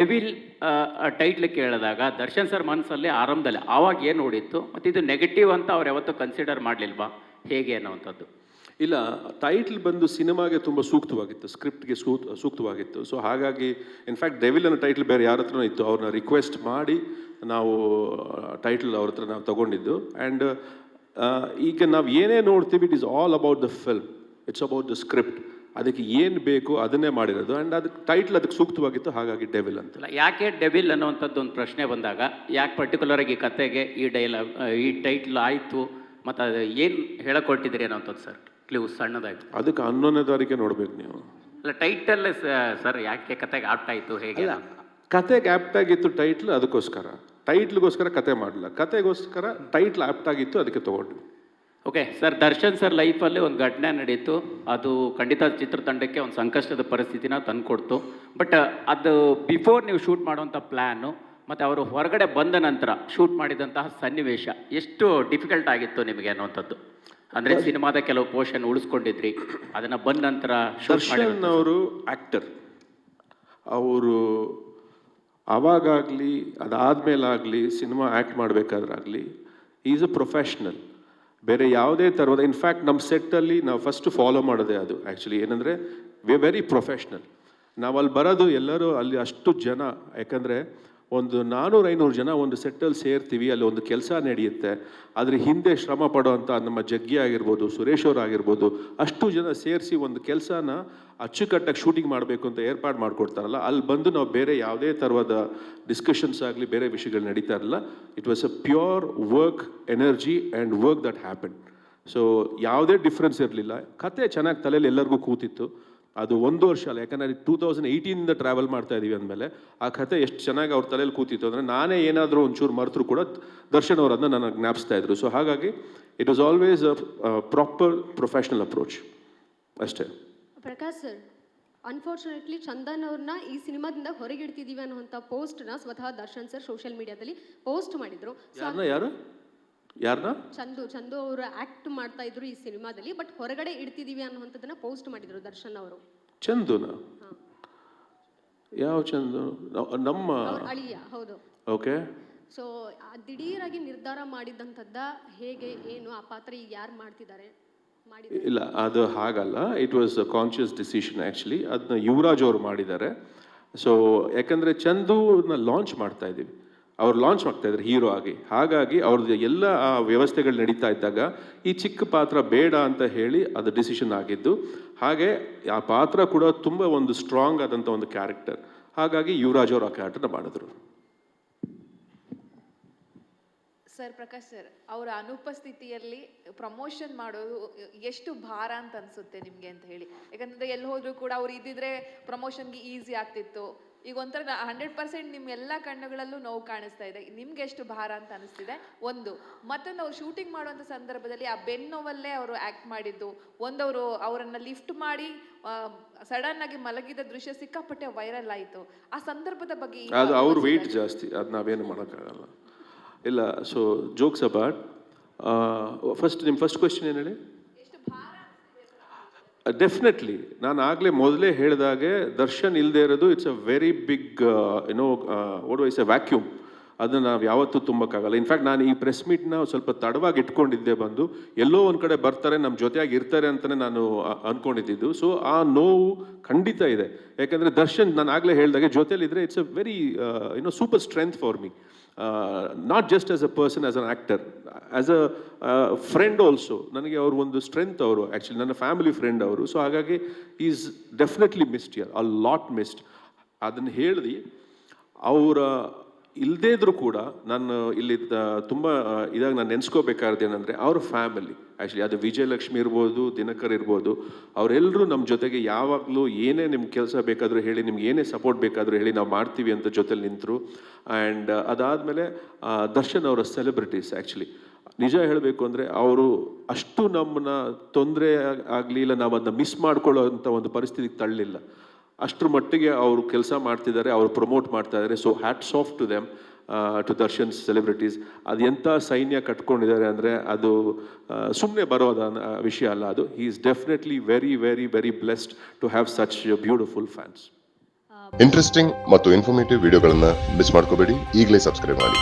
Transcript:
Devil title ಕೇಳಿದಾಗ Darshan sir ಮನಸ್ಸಲ್ಲಿ ಆರಂಭದಲ್ಲಿ ಆವಾಗ ಏನು ನೋಡಿತ್ತು ಮತ್ತು ಇದು ನೆಗೆಟಿವ್ ಅಂತ ಅವ್ರು ಯಾವತ್ತೂ ಕನ್ಸಿಡರ್ ಮಾಡಲಿಲ್ವಾ ಹೇಗೆ ಅನ್ನೋವಂಥದ್ದು? ಇಲ್ಲ, ಟೈಟ್ಲ್ ಬಂದು ಸಿನಿಮಾಗೆ ತುಂಬ ಸೂಕ್ತವಾಗಿತ್ತು, ಸ್ಕ್ರಿಪ್ಟ್ಗೆ ಸೂಕ್ತವಾಗಿತ್ತು. ಸೊ ಹಾಗಾಗಿ ಇನ್ಫ್ಯಾಕ್ಟ್ ಡೆವಿಲ್ ಅನ್ನೋ ಟೈಟ್ಲ್ ಬೇರೆ ಯಾರ ಹತ್ರನೂ ಇತ್ತು, ಅವ್ರನ್ನ ರಿಕ್ವೆಸ್ಟ್ ಮಾಡಿ ನಾವು ಟೈಟ್ಲ್ ಅವ್ರ ಹತ್ರ ನಾವು ತಗೊಂಡಿದ್ದು. ಆ್ಯಂಡ್ ಈಗ ನಾವು ಏನೇ ನೋಡ್ತೀವಿ, it is all about the film, it's about the script. ಅದಕ್ಕೆ ಏನು ಬೇಕು ಅದನ್ನೇ ಮಾಡಿರೋದು. ಆ್ಯಂಡ್ ಅದಕ್ಕೆ ಟೈಟ್ಲ್ ಅದಕ್ಕೆ ಸೂಕ್ತವಾಗಿತ್ತು, ಹಾಗಾಗಿ ಡೆವಿಲ್ ಅಂತ. ಯಾಕೆ ಡೆವಿಲ್ ಅನ್ನೋವಂಥದ್ದು ಒಂದು ಪ್ರಶ್ನೆ ಬಂದಾಗ ಯಾಕೆ ಪರ್ಟಿಕ್ಯುಲರಾಗಿ ಈ ಕತೆಗೆ ಈ ಟೈಟ್ಲ್ ಆಯಿತು ಮತ್ತು ಅದು ಏನು ಹೇಳಕೊಟ್ಟಿದ್ದೀರಿ ಅನ್ನೋವಂಥದ್ದು ಸರ್ ಕ್ಲೂ ಸಣ್ಣದಾಗಿ? ಅದಕ್ಕೆ 11ನೇ ತಾರೀಕೆ ನೋಡ್ಬೇಕು ನೀವು. ಅಲ್ಲ, ಟೈಟಲ್ಲೇ ಸರ್ ಯಾಕೆ ಕತೆಗೆ ಆಪ್ಟ್ ಆಯಿತು ಹೇಗೆ? ಕತೆಗೆ ಆ್ಯಪ್ಟ್ ಆಗಿತ್ತು ಟೈಟ್ಲ್, ಅದಕ್ಕೋಸ್ಕರ ಟೈಟ್ಲ್ಗೋಸ್ಕರ ಕತೆ ಮಾಡಲ್ಲ, ಕತೆಗೋಸ್ಕರ ಟೈಟ್ಲ್ ಆ್ಯಪ್ಟ್ ಆಗಿತ್ತು, ಅದಕ್ಕೆ ತೊಗೊಂಡ್ವಿ. ಓಕೆ ಸರ್, ದರ್ಶನ್ ಸರ್ ಲೈಫಲ್ಲಿ ಒಂದು ಘಟನೆ ನಡೀತು, ಅದು ಖಂಡಿತ ಚಿತ್ರತಂಡಕ್ಕೆ ಒಂದು ಸಂಕಷ್ಟದ ಪರಿಸ್ಥಿತಿನ ತಂದುಕೊಡ್ತು. ಬಟ್ ಅದು ಬಿಫೋರ್ ನೀವು ಶೂಟ್ ಮಾಡುವಂಥ ಪ್ಲ್ಯಾನು ಮತ್ತು ಅವರು ಹೊರಗಡೆ ಬಂದ ನಂತರ ಶೂಟ್ ಮಾಡಿದಂತಹ ಸನ್ನಿವೇಶ ಎಷ್ಟು ಡಿಫಿಕಲ್ಟ್ ಆಗಿತ್ತು ನಿಮಗೆ ಅನ್ನುವಂಥದ್ದು? ಅಂದರೆ ಸಿನಿಮಾದ ಕೆಲವು ಪೋರ್ಷನ್ ಉಳಿಸ್ಕೊಂಡಿದ್ರಿ, ಅದನ್ನು ಬಂದ ನಂತರ ದರ್ಶನ್ ಅವರು ಆ್ಯಕ್ಟರ್, ಅವರು ಆವಾಗಲಿ ಅದಾದಮೇಲಾಗಲಿ ಸಿನಿಮಾ ಆ್ಯಕ್ಟ್ ಮಾಡಬೇಕಾದ್ರಾಗಲಿ ಈಸ್ ಅ ಪ್ರೊಫೆಷ್ನಲ್. ಬೇರೆ ಯಾವುದೇ ಥರದ, ಇನ್ಫ್ಯಾಕ್ಟ್ ನಮ್ಮ ಸೆಟ್ಟಲ್ಲಿ ನಾವು ಫಸ್ಟ್ ಫಾಲೋ ಮಾಡೋದೇ ಅದು. ಆ್ಯಕ್ಚುಲಿ ಏನಂದರೆ ವಿ ಆರ್ ವೆರಿ ಪ್ರೊಫೆಷ್ನಲ್. ನಾವು ಅಲ್ಲಿ ಬರೋದು ಎಲ್ಲರೂ ಅಲ್ಲಿ ಅಷ್ಟು ಜನ, ಯಾಕಂದರೆ ಒಂದು 400-500 ಜನ ಒಂದು ಸೆಟ್ಟಲ್ಲಿ ಸೇರ್ತೀವಿ, ಅಲ್ಲಿ ಒಂದು ಕೆಲಸ ನಡೆಯುತ್ತೆ. ಅದ್ರ ಹಿಂದೆ ಶ್ರಮ ಪಡೋವಂಥ ನಮ್ಮ ಜಗ್ಗಿ ಆಗಿರ್ಬೋದು, ಸುರೇಶ್ ಅವ್ರು ಆಗಿರ್ಬೋದು, ಅಷ್ಟು ಜನ ಸೇರಿಸಿ ಒಂದು ಕೆಲಸನ ಅಚ್ಚುಕಟ್ಟಾಗಿ ಶೂಟಿಂಗ್ ಮಾಡಬೇಕು ಅಂತ ಏರ್ಪಾಡು ಮಾಡಿಕೊಡ್ತಾರಲ್ಲ, ಅಲ್ಲಿ ಬಂದು ನಾವು ಬೇರೆ ಯಾವುದೇ ಥರದ ಡಿಸ್ಕಷನ್ಸ್ ಆಗಲಿ ಬೇರೆ ವಿಷಯಗಳು ನಡೀತಾ ಇರಲಿಲ್ಲ. It was a pure work energy and work that happen. So ಯಾವುದೇ ಡಿಫ್ರೆನ್ಸ್ ಇರಲಿಲ್ಲ. ಕತೆ ಚೆನ್ನಾಗಿ ತಲೆಯಲ್ಲಿ ಎಲ್ಲರಿಗೂ ಕೂತಿತ್ತು. ಅದು 1 ವರ್ಷ ಅಲ್ಲ, ಯಾಕಂದರೆ 2018 ಟ್ರಾವೆಲ್ ಮಾಡ್ತಾ ಇದ್ದೀವಿ ಅಂದಮೇಲೆ ಆ ಕತೆ ಎಷ್ಟು ಚೆನ್ನಾಗಿ ಅವ್ರ ತಲೆಯಲ್ಲಿ ಕೂತಿತ್ತು ಅಂದರೆ, ನಾನೇ ಏನಾದರೂ ಒಂಚೂರು ಮರೆತರೂ ಕೂಡ ದರ್ಶನ್ ಅವರು ಅದನ್ನ ನನಗೆ ಜ್ಞಾಪಿಸ್ತಾ ಇದ್ರು. ಸೊ ಹಾಗಾಗಿ it was always a proper professional approach ಅಷ್ಟೇ. ಪ್ರಕಾಶ್ ಸರ್, ಅನ್ಫಾರ್ಚುನೇಟ್ಲಿ ಚಂದನ್ ಅವ್ರನ್ನ ಈ ಸಿನಿಮಾದಿಂದ ಹೊರಗಿಡ್ತಿದ್ದೀವಿ ಅನ್ನುವಂಥ ಪೋಸ್ಟ್ನ ಸ್ವತಃ ದರ್ಶನ್ ಸರ್ ಸೋಷಿಯಲ್ ಮೀಡಿಯಾದಲ್ಲಿ ಪೋಸ್ಟ್ ಮಾಡಿದ್ರು. ಯಾರನ್ನ? ಚಂದು ಅವರು ಆಕ್ಟ್ ಮಾಡ್ತಾ ಇದ್ರು ಈ ಸಿನಿಮಾದಲ್ಲಿ, ಬಟ್ ಹೊರಗಡೆ ಇಡ್ತಿದೀವಿ ಅನ್ನುವಂಥದ್ದನ್ನ ಪೋಸ್ಟ್ ಮಾಡಿದ್ರು ದರ್ಶನ್ ಅವರು. ಚಂದುನ? ಯಾವ ಚಂದು? ನಮ್ಮ ಅಳಿಯ. ಹೌದು. ಓಕೆ. ಸೊ ದಿಢೀರಾಗಿ ನಿರ್ಧಾರ ಮಾಡಿದಂಥದ್ದ, ಹೇಗೆ ಏನು ಆ ಪಾತ್ರ ಈಗ ಯಾರು ಮಾಡ್ತಿದ್ದಾರೆ? ಇಲ್ಲ, ಅದು ಹಾಗಲ್ಲ. It was a conscious decision actually. ಅದನ್ನ ಯುವರಾಜ್ ಅವರು ಮಾಡಿದ್ದಾರೆ. ಸೊ ಯಾಕಂದರೆ ಚಂದುನ ಲಾಂಚ್ ಮಾಡ್ತಾ ಇದ್ದೀವಿ, ಅವ್ರು ಲಾಂಚ್ ಮಾಡ್ತಾ ಇದ್ದಾರೆ ಹೀರೋ ಆಗಿ. ಹಾಗಾಗಿ ಅವ್ರದ್ದು ಎಲ್ಲ ಆ ವ್ಯವಸ್ಥೆಗಳು ನಡೀತಾ ಇದ್ದಾಗ ಈ ಚಿಕ್ಕ ಪಾತ್ರ ಬೇಡ ಅಂತ ಹೇಳಿ ಅದು ಡಿಸಿಷನ್ ಆಗಿದ್ದು. ಹಾಗೆ ಆ ಪಾತ್ರ ಕೂಡ ತುಂಬ ಒಂದು ಸ್ಟ್ರಾಂಗ್ ಆದಂಥ ಒಂದು ಕ್ಯಾರೆಕ್ಟರ್. ಹಾಗಾಗಿ ಯುವರಾಜ್ ಅವರು ಆ ಕ್ಯಾರೆಕ್ಟರ್ನ ಮಾಡಿದ್ರು. ಸರ್, ಪ್ರಕಾಶ್ ಸರ್, ಅವರ ಅನುಪಸ್ಥಿತಿಯಲ್ಲಿ ಪ್ರಮೋಷನ್ ಮಾಡೋದು ಎಷ್ಟು ಭಾರ ಅಂತ ಅನ್ಸುತ್ತೆ ನಿಮಗೆ ಅಂತ ಹೇಳಿ? ಯಾಕಂದ್ರೆ ಎಲ್ಲಿ ಹೋದ್ರು ಕೂಡ ಅವ್ರು ಇದ್ದಿದ್ರೆ ಪ್ರಮೋಷನ್ಗೆ ಈಸಿ ಆಗ್ತಿತ್ತು. ಈಗ ಒಂಥರ 100% ನಿಮ್ಮ ಎಲ್ಲ ಕಣ್ಣುಗಳಲ್ಲೂ ನೋವು ಕಾಣಿಸ್ತಾ ಇದೆ. ನಿಮ್ಗೆ ಎಷ್ಟು ಭಾರ ಅಂತ ಅನಿಸ್ತಿದೆ? ಒಂದು. ಮತ್ತೊಂದು, ಅವ್ರು ಶೂಟಿಂಗ್ ಮಾಡುವಂಥ ಸಂದರ್ಭದಲ್ಲಿ ಆ ಬೆನ್ನೋವಲ್ಲೇ ಅವರು ಆ್ಯಕ್ಟ್ ಮಾಡಿದ್ದು, ಒಂದವರು ಅವರನ್ನು ಲಿಫ್ಟ್ ಮಾಡಿ ಸಡನ್ ಆಗಿ ಮಲಗಿದ ದೃಶ್ಯ ಸಿಕ್ಕಾಪಟ್ಟೆ ವೈರಲ್ ಆಯಿತು. ಆ ಸಂದರ್ಭದ ಬಗ್ಗೆ ಅದು ಅವ್ರ ವೆಯ್ಟ್ ಜಾಸ್ತಿ, ಅದು ನಾವೇನು ಮಾಡೋಕ್ಕಾಗಲ್ಲ. ಇಲ್ಲ, ಸೊ ಜೋಕ್ಸ್ ಅಬಾರ್ಟ್. ನಿಮ್ಮ ಫಸ್ಟ್ ಕ್ವೆಶ್ಚನ್ ಏನು ಹೇಳಿ? ಡೆಫಿನೆಟ್ಲಿ ನಾನು ಆಗಲೇ ಮೊದಲೇ ಹೇಳಿದಾಗೆ ದರ್ಶನ್ ಇಲ್ಲದೆ ಇರೋದು it's a very big what a vacuum. ಅದನ್ನು ನಾವು ಯಾವತ್ತೂ ತುಂಬಕ್ಕಾಗಲ್ಲ. ಇನ್ಫ್ಯಾಕ್ಟ್ ನಾನು ಈ ಪ್ರೆಸ್ ಮೀಟ್ನ ಸ್ವಲ್ಪ ತಡವಾಗಿ ಇಟ್ಕೊಂಡಿದ್ದೆ, ಬಂದು ಎಲ್ಲೋ ಒಂದು ಕಡೆ ಬರ್ತಾರೆ, ನಮ್ಮ ಜೊತೆಯಾಗಿ ಇರ್ತಾರೆ ಅಂತಲೇ ನಾನು ಅಂದ್ಕೊಂಡಿದ್ದು. ಸೊ ಆ ನೋವು ಖಂಡಿತ ಇದೆ. ಯಾಕಂದರೆ ದರ್ಶನ್ ನಾನು ಆಗಲೇ ಹೇಳಿದಾಗೆ ಜೊತೆಲಿದ್ದರೆ it's a very super strength for me. Not just as a person, as an actor, as a friend also. ನನಗೆ ಅವರು ಒಂದು ಸ್ಟ್ರೆಂತ್. ಅವರು ಆ್ಯಕ್ಚುಲಿ ನನ್ನ ಫ್ಯಾಮಿಲಿ ಫ್ರೆಂಡ್ ಅವರು. ಸೊ ಹಾಗಾಗಿ is definitely missed here, a lot missed. ಅದನ್ನು ಹೇಳಿ ಅವರ ಇಲ್ಲದೇ ಇದ್ರೂ ಕೂಡ ನಾನು ಇಲ್ಲಿ ತುಂಬ ಇದಾಗ ನಾನು ನೆನೆಸ್ಕೋಬೇಕಾದ್ರೆ ಏನಂದರೆ ಅವ್ರ ಫ್ಯಾಮಿಲಿ. ಆ್ಯಕ್ಚುಲಿ ಅದು ವಿಜಯಲಕ್ಷ್ಮಿ ಇರ್ಬೋದು, ದಿನಕರ್ ಇರ್ಬೋದು, ಅವರೆಲ್ಲರೂ ನಮ್ಮ ಜೊತೆಗೆ ಯಾವಾಗಲೂ ಏನೇ ನಿಮ್ಗೆ ಕೆಲಸ ಬೇಕಾದರೂ ಹೇಳಿ, ನಿಮ್ಗೆ ಏನೇ ಸಪೋರ್ಟ್ ಬೇಕಾದರೂ ಹೇಳಿ, ನಾವು ಮಾಡ್ತೀವಿ ಅಂತ ಜೊತೆಲಿ ನಿಂತರು. ಆ್ಯಂಡ್ ಅದಾದಮೇಲೆ ದರ್ಶನ್ ಅವರ ಸೆಲೆಬ್ರಿಟೀಸ್. ಆ್ಯಕ್ಚುಲಿ ನಿಜ ಹೇಳಬೇಕು ಅಂದರೆ ಅವರು ಅಷ್ಟು ನಮ್ಮನ್ನ ತೊಂದರೆ ಆಗಲಿ, ಇಲ್ಲ ನಾವು ಅದನ್ನ ಮಿಸ್ ಮಾಡ್ಕೊಳ್ಳೋ ಅಂಥ ಒಂದು ಪರಿಸ್ಥಿತಿಗೆ ತಳ್ಳಲಿಲ್ಲ. ಅಷ್ಟರ ಮಟ್ಟಿಗೆ ಅವರು ಕೆಲಸ ಮಾಡ್ತಿದ್ದಾರೆ, ಅವರು ಪ್ರಮೋಟ್ ಮಾಡ್ತಾ ಇದ್ದಾರೆ. So hats off to them, to Darshan's celebrities. ಅದು ಎಂಥ ಸೈನ್ಯ ಕಟ್ಕೊಂಡಿದ್ದಾರೆ ಅಂದರೆ ಅದು ಸುಮ್ಮನೆ ಬರೋದ ವಿಷಯ ಅಲ್ಲ ಅದು. He is definitely very very very blessed to have such beautiful fans. Interesting ಮತ್ತು ಇನ್ಫಾರ್ಮೇಟಿವ್ ವಿಡಿಯೋಗಳನ್ನ ಮಿಸ್ ಮಾಡ್ಕೋಬೇಡಿ, ಈಗಲೇ ಸಬ್ಸ್ಕ್ರೈಬ್ ಮಾಡಿ.